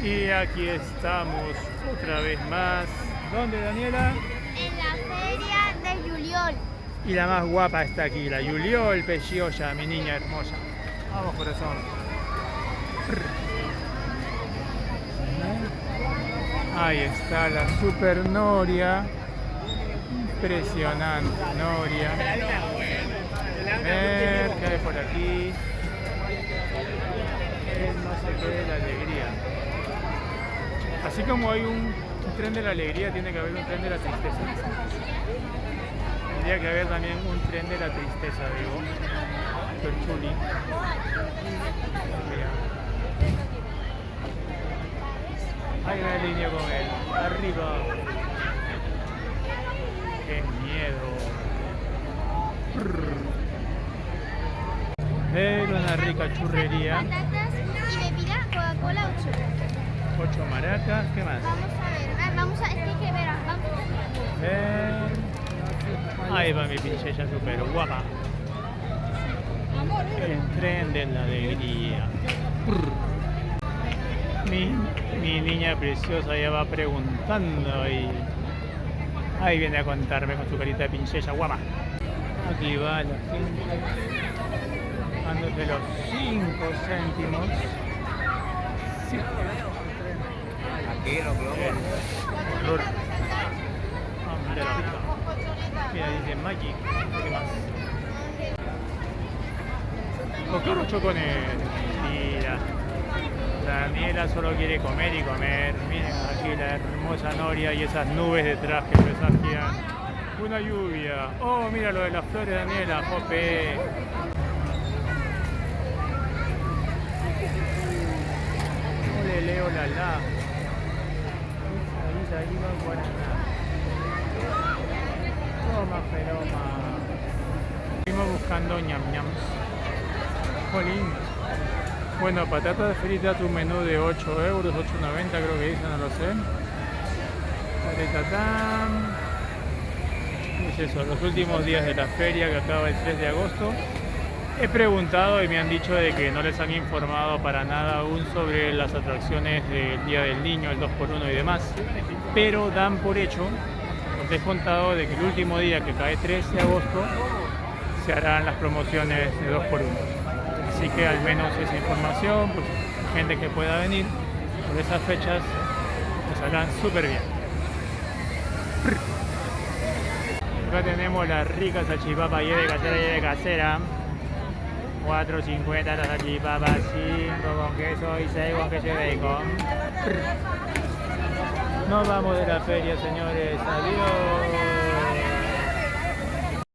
Y aquí estamos otra vez más. ¿Dónde, Daniela? En la feria de Juliol. Y la más guapa está aquí, la Juliol Peciosa, mi niña hermosa. Vamos, corazón. Ahí está la super Noria. Impresionante Noria. A ver qué hay por aquí. No sé qué de la alegría. Así como hay un tren de la alegría, tiene que haber un tren de la tristeza. Tendría que haber también un tren de la tristeza, digo. Super chuli. Ahí va el niño con él. Arriba. ¡Qué miedo! Ver una rica churrería. Patatas y bebida Coca-Cola 8. 8 maracas. ¿Qué más? Vamos a ver. Vamos a... Es que hay que ver. Vamos a ver. Ahí va mi princesa super guapa. El tren de la alegría. Mi niña preciosa ya va preguntando y ahí viene a contarme con su carita de princesa guapa. Aquí va la gente dándose los 5 céntimos. Sí. Aquí los globos. Horror. Mira la rica. Mira, dice Magic. ¿Qué más? Doctor Choconet. Mira. Daniela solo quiere comer y comer. Miren aquí la hermosa Noria y esas nubes detrás que presagian una lluvia. Oh, mira lo de las flores, Daniela. Jope. Ole, leo la la. Ahí va Guaraná. Toma, Feroma. Seguimos buscando ñam ñams. Jolín. Bueno, patatas fritas, tu menú de 8 euros, 8,90 creo que dice, no lo sé. Taretatán. Es eso, los últimos días de la feria que acaba el 3 de agosto. He preguntado y me han dicho de que no les han informado para nada aún sobre las atracciones del Día del Niño, el 2x1 y demás. Pero dan por hecho, os he contado de que el último día que cae 3 de agosto se harán las promociones de 2x1. Así que al menos esa información, pues gente que pueda venir por esas fechas, pues harán súper bien. Acá tenemos la rica salchipapa lleve casera. 4.50 la salchipapa, 5 con queso y 6 con queso y bacon. Nos vamos de la feria, señores. Adiós.